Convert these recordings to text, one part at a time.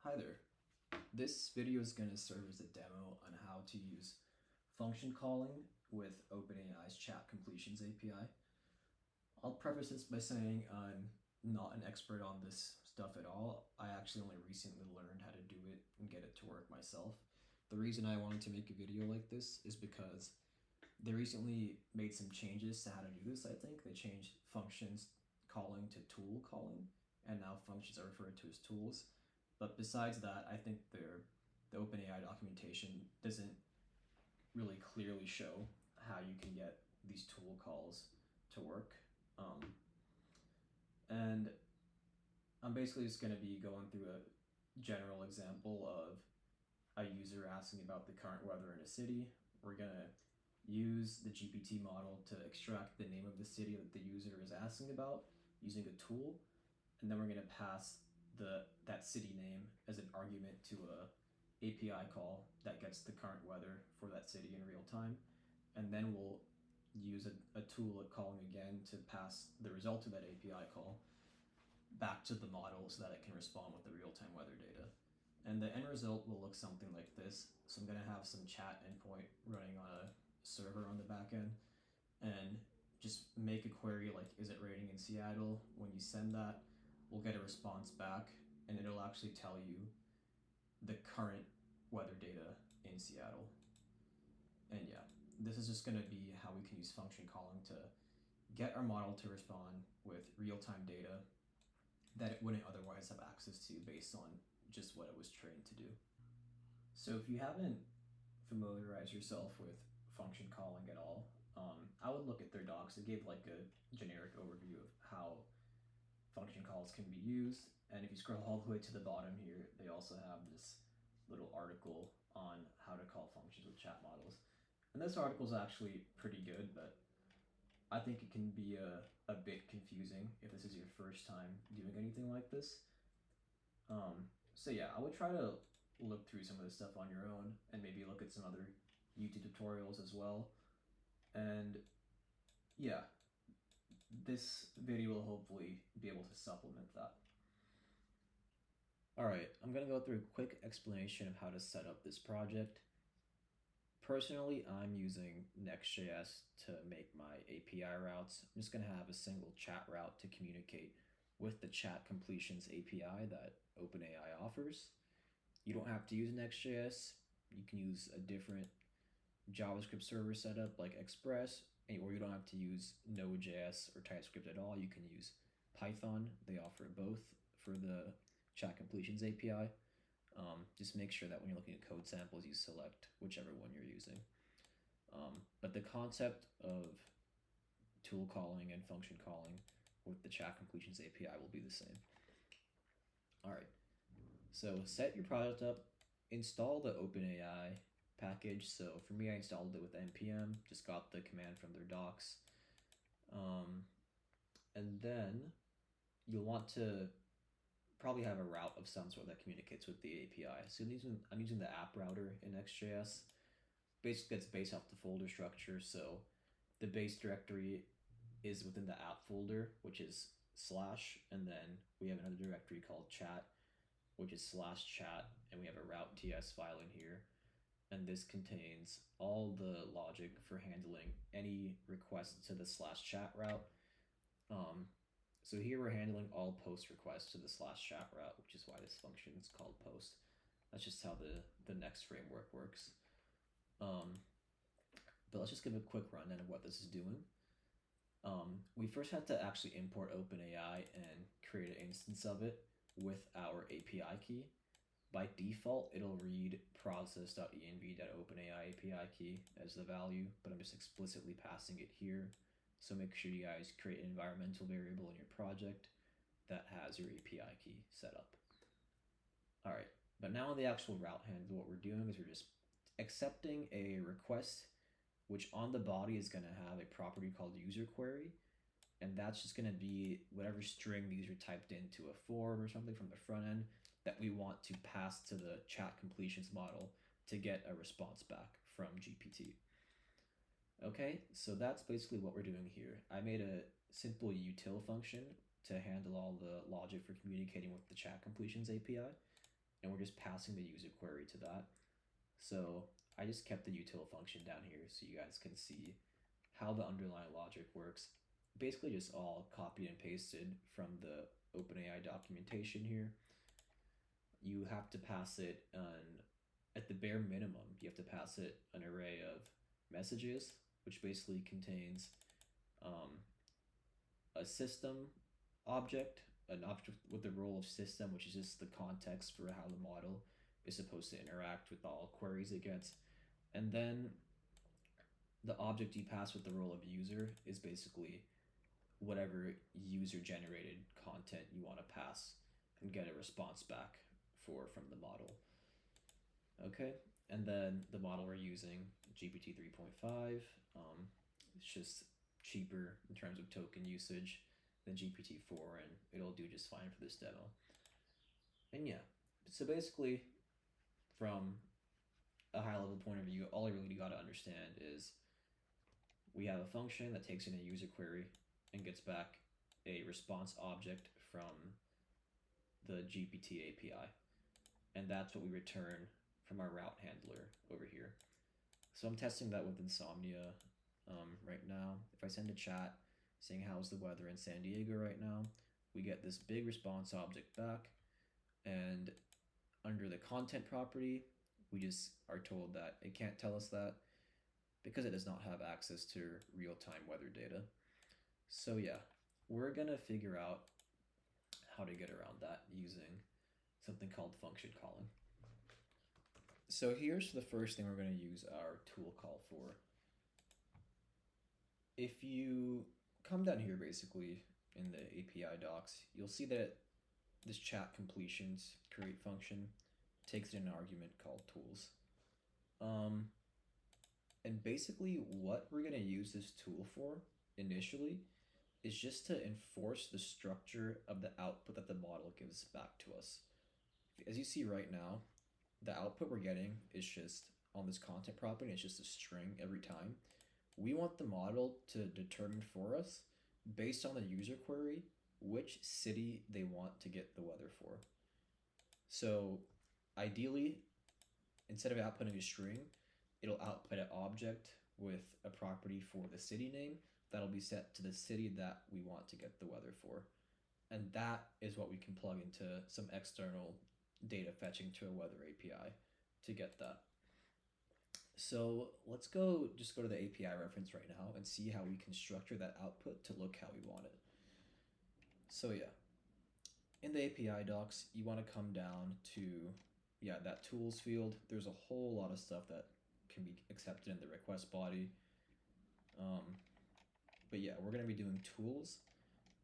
Hi there. This video is going to serve as a demo on how to use function calling with OpenAI's chat completions API. I'll preface this by saying I'm not an expert on this stuff at all. I actually only recently learned how to do it and get it to work myself. The reason I wanted to make a video like this is because they recently made some changes to how to do this, I think. They changed functions calling to tool calling, and now functions are referred to as tools. But besides that, I think the OpenAI documentation doesn't really clearly show how you can get these tool calls to work. And I'm basically just going to be going through a general example of a user asking about the current weather in a city. We're going to use the GPT model to extract the name of the city that the user is asking about using a tool, and then we're going to pass that city name as an argument to a API call that gets the current weather for that city in real time, and then we'll use a tool calling again to pass the result of that API call back to the model so that it can respond with the real-time weather data. And the end result will look something like this. So I'm going to have some chat endpoint running on a server on the back end, and just make a query like, is it raining in Seattle? When you send that, we'll get a response back, and it'll actually tell you the current weather data in Seattle. And yeah, this is just going to be how we can use function calling to get our model to respond with real-time data that it wouldn't otherwise have access to based on just what it was trained to do. So if you haven't familiarized yourself with function calling at all, I would look at their docs. They gave like a generic overview of how function calls can be used. And if you scroll all the way to the bottom here, they also have this little article on how to call functions with chat models. And this article is actually pretty good, but I think it can be a bit confusing if this is your first time doing anything like this. So yeah, I would try to look through some of this stuff on your own and maybe look at some other YouTube tutorials as well. And yeah, this video will hopefully be able to supplement that. Alright, I'm going to go through a quick explanation of how to set up this project. Personally, I'm using Next.js to make my API routes. I'm just going to have a single chat route to communicate with the chat completions API that OpenAI offers. You don't have to use Next.js. You can use a different JavaScript server setup like Express, or you don't have to use Node.js or TypeScript at all. You can use Python. They offer both for the chat completions API. Just make sure that when you're looking at code samples, you select whichever one you're using. But the concept of tool calling and function calling with the chat completions API will be the same. All right, so set your project up, install the OpenAI package. So for me, I installed it with npm, just got the command from their docs. And then you'll want to probably have a route of some sort that communicates with the API. So I'm using the app router in Next.js. Basically, it's based off the folder structure. So the base directory is within the app folder, which is /, and then we have another directory called chat, which is /chat, and we have a route ts file in here. And this contains all the logic for handling any requests to the /chat route. So here we're handling all post requests to the /chat route, which is why this function is called post. That's just how the Next framework works. But let's just give a quick rundown of what this is doing. We first have to actually import OpenAI and create an instance of it with our API key. By default, it'll read process.env.openai API key as the value, but I'm just explicitly passing it here. So make sure you guys create an environmental variable in your project that has your API key set up. All right, but now in the actual route handler, what we're doing is we're just accepting a request, which on the body is going to have a property called user query. And that's just going to be whatever string the user typed into a form or something from the front end that we want to pass to the chat completions model to get a response back from GPT. Okay, so that's basically what we're doing here. I made a simple util function to handle all the logic for communicating with the chat completions API. and we're just passing the user query to that. So I just kept the util function down here so you guys can see how the underlying logic works. Basically just all copied and pasted from the OpenAI documentation here. You have to pass it at the bare minimum, you have to pass it an array of messages, which basically contains a system object, an object with the role of system, which is just the context for how the model is supposed to interact with all queries it gets. And then the object you pass with the role of user is basically whatever user generated content you want to pass and get a response back for from the model. Okay, and then the model we're using, GPT 3.5, it's just cheaper in terms of token usage than GPT-4, and it'll do just fine for this demo. And yeah, so basically, from a high level point of view, all I really got to understand is we have a function that takes in a user query and gets back a response object from the GPT API. And that's what we return from our route handler over here. So I'm testing that with Insomnia right now. If I send a chat saying how's the weather in San Diego right now, we get this big response object back, and under the content property, we just are told that it can't tell us that because it does not have access to real-time weather data. So yeah, we're gonna figure out how to get around that using something called function calling. So here's the first thing we're going to use our tool call for. If you come down here basically in the API docs, you'll see that this chat completions create function takes in an argument called tools. And basically what we're going to use this tool for initially is just to enforce the structure of the output that the model gives back to us. As you see right now, the output we're getting is just on this content property, it's just a string every time. We want the model to determine for us, based on the user query, which city they want to get the weather for. So ideally, instead of outputting a string, it'll output an object with a property for the city name that'll be set to the city that we want to get the weather for. And that is what we can plug into some external data fetching to a weather API to get that. So let's just go to the API reference right now and see how we can structure that output to look how we want it. So yeah, in the API docs, you want to come down to, that tools field. There's a whole lot of stuff that can be accepted in the request body. But yeah, we're going to be doing tools,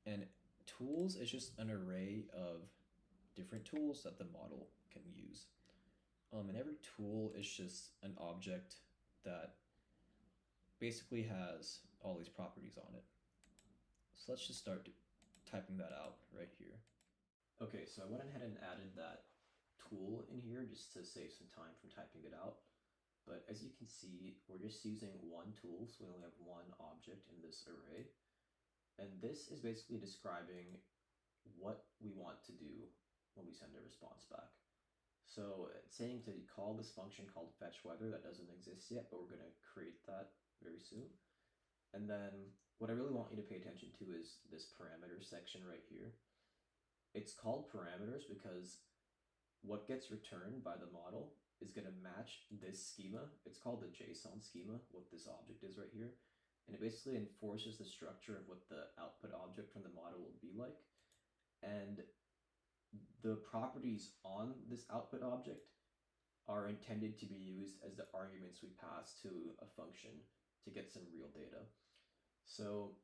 and tools is just an array of different tools that the model can use. And every tool is just an object that basically has all these properties on it. So let's just start typing that out right here. Okay, so I went ahead and added that tool in here just to save some time from typing it out. But as you can see, we're just using one tool, so we only have one object in this array. And this is basically describing what we want to do when we send a response back. So it's saying to call this function called fetch weather that doesn't exist yet, but we're going to create that very soon. And then what I really want you to pay attention to is this parameters section right here. It's called parameters because what gets returned by the model is going to match this schema. It's called the JSON schema, what this object is right here. And it basically enforces the structure of what the output object from the model will be like. And the properties on this output object are intended to be used as the arguments we pass to a function to get some real data. So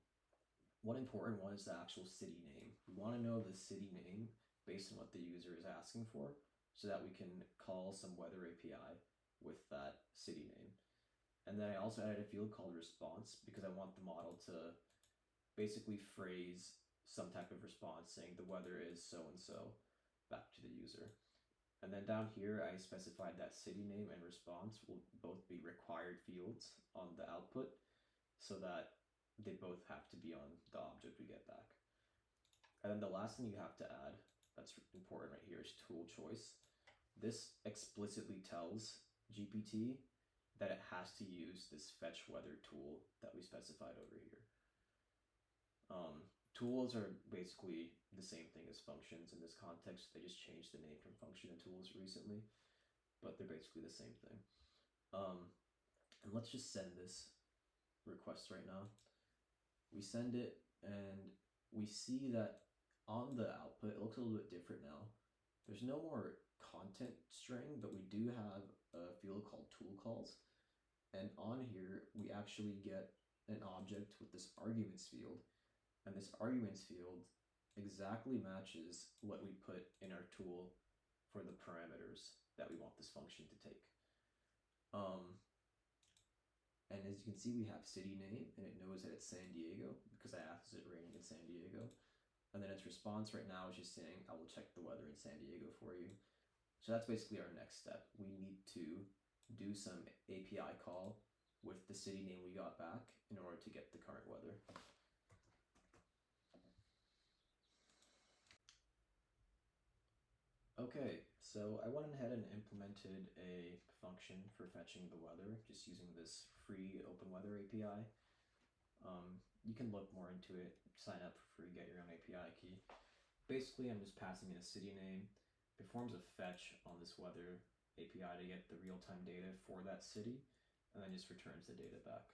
one important one is the actual city name. We want to know the city name based on what the user is asking for so that we can call some weather API with that city name. And then I also added a field called response because I want the model to basically phrase some type of response saying the weather is so-and-so back to the user. And then down here, I specified that city name and response will both be required fields on the output so that they both have to be on the object we get back. And then the last thing you have to add that's important right here is tool choice. this explicitly tells GPT that it has to use this fetch weather tool that we specified over here. Tools are basically the same thing as functions in this context. They just changed the name from function to tools recently, but they're basically the same thing. And let's just send this request right now. We send it and we see that on the output, it looks a little bit different now. There's no more content string, but we do have a field called tool calls. And on here, we actually get an object with this arguments field. And this arguments field exactly matches what we put in our tool for the parameters that we want this function to take. And as you can see, we have city name, and it knows that it's San Diego because I asked it raining in San Diego. And then its response right now is just saying, I will check the weather in San Diego for you. So that's basically our next step. We need to do some API call with the city name we got back in order to get the current weather. Okay, so I went ahead and implemented a function for fetching the weather just using this free Open Weather API. You can look more into it, sign up for free, get your own API key. Basically, I'm just passing in a city name, performs a fetch on this weather API to get the real-time data for that city, and then just returns the data back.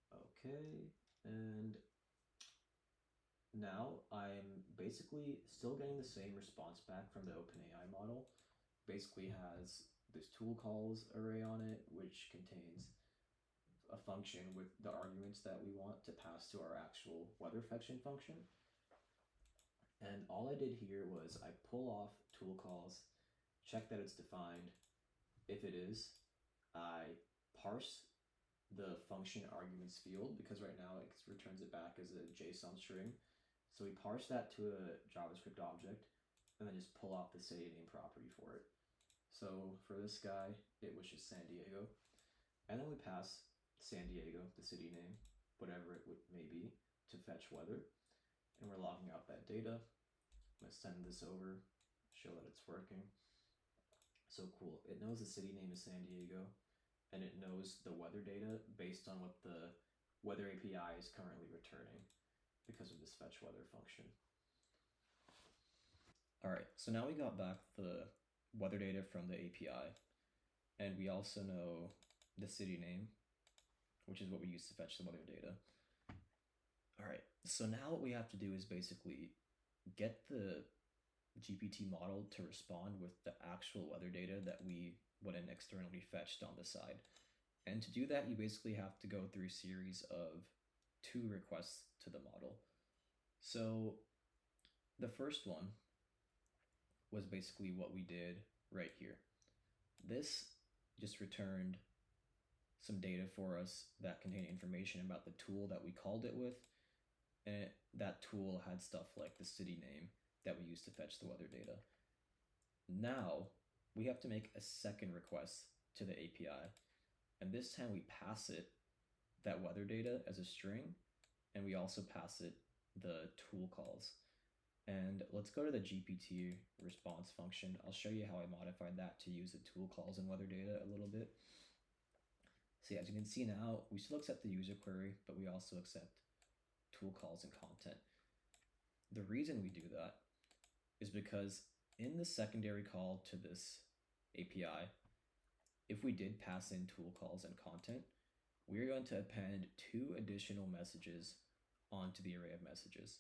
Okay, and now I'm basically still getting the same response back from the OpenAI model. Basically has this tool calls array on it, which contains a function with the arguments that we want to pass to our actual weather fetching function. And all I did here was I pull off tool calls, check that it's defined. If it is, I parse the function arguments field because right now it returns it back as a JSON string. So we parse that to a JavaScript object and then just pull off the city name property for it. So for this guy, it was just San Diego. And then we pass San Diego, the city name, whatever it may be, to fetch weather. And we're logging out that data. I'm gonna send this over, show that it's working. So cool, it knows the city name is San Diego, and it knows the weather data based on what the weather API is currently returning because of this fetch weather function. All right, so now we got back the weather data from the API, and we also know the city name, which is what we use to fetch the weather data. All right, so now what we have to do is basically get the GPT model to respond with the actual weather data that we went and externally fetched on the side. And to do that, you basically have to go through a series of 2 requests to the model. So the first one was basically what we did right here. This just returned some data for us that contained information about the tool that we called it with, and that tool had stuff like the city name that we used to fetch the weather data. Now we have to make a second request to the API, and this time we pass it that weather data as a string, and we also pass it the tool calls. And let's go to the GPT response function. I'll show you how I modified that to use the tool calls and weather data a little bit. So yeah, as you can see now, we still accept the user query, but we also accept tool calls and content. The reason we do that is because in the secondary call to this API, if we did pass in tool calls and content, we're going to append 2 additional messages onto the array of messages.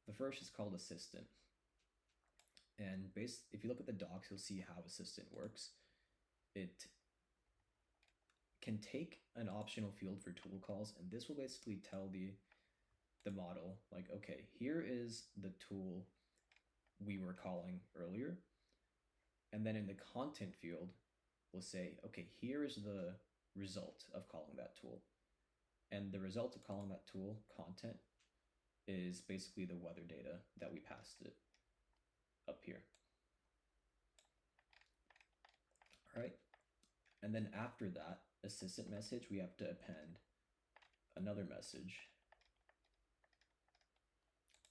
The first is called assistant. And if you look at the docs, you'll see how assistant works. It can take an optional field for tool calls, and this will basically tell the model, like, okay, here is the tool we were calling earlier. And then in the content field, we'll say, okay, here is the result of calling that tool. And the result of calling that tool, content, is basically the weather data that we passed it up here. All right. And then after that assistant message, we have to append another message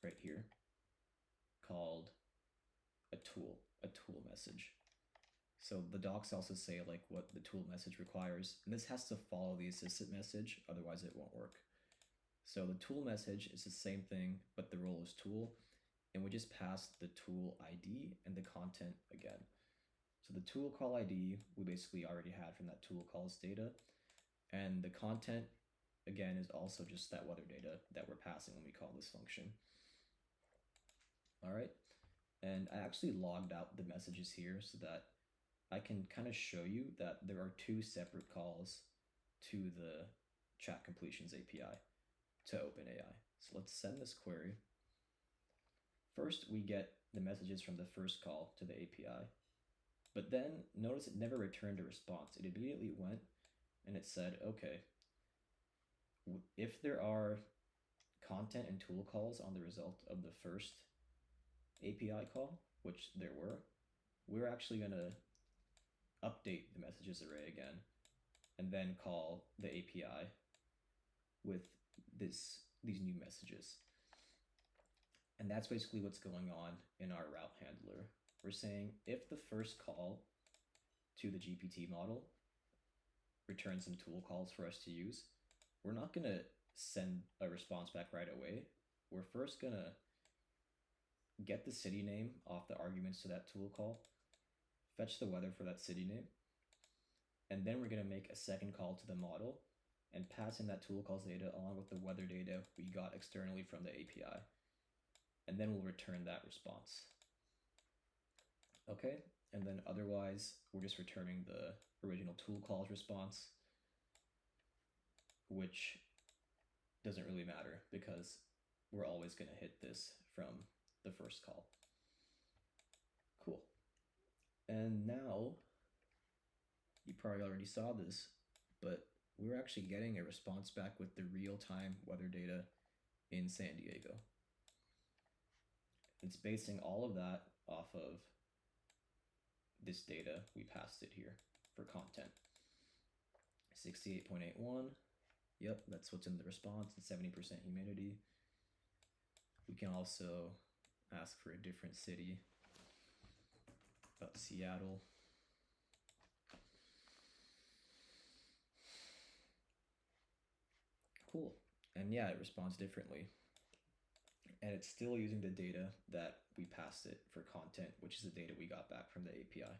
right here called a tool tool message. So the docs also say like what the tool message requires, and this has to follow the assistant message, otherwise it won't work. So the tool message is the same thing, but the role is tool, and we just pass the tool ID and the content again. So the tool call ID we basically already had from that tool calls data, and the content again is also just that weather data that we're passing when we call this function. All right, and I actually logged out the messages here so that I can kind of show you that there are two separate calls to the chat completions API to OpenAI. So let's send this query. First, we get the messages from the first call to the API, but then notice it never returned a response. It immediately went and it said, okay, if there are content and tool calls on the result of the first API call, which there were, we're actually going to update the messages array again and then call the API with these new messages. And that's basically what's going on in our route handler. We're saying if the first call to the GPT model returns some tool calls for us to use, we're not going to send a response back right away. We're first going to get the city name off the arguments to that tool call, fetch the weather for that city name, and then we're going to make a second call to the model and pass in that tool calls data along with the weather data we got externally from the API. And then we'll return that response. Okay, and then otherwise, we're just returning the original tool calls response, which doesn't really matter because we're always going to hit this from the first call. Cool. And now, you probably already saw this, but we're actually getting a response back with the real-time weather data in San Diego. It's basing all of that off of this data. We passed it here for content. 68.81. Yep, that's what's in the response, and 70% humidity. We can also ask for a different city, about Seattle. Cool. And yeah, it responds differently. And it's still using the data that we passed it for content, which is the data we got back from the API.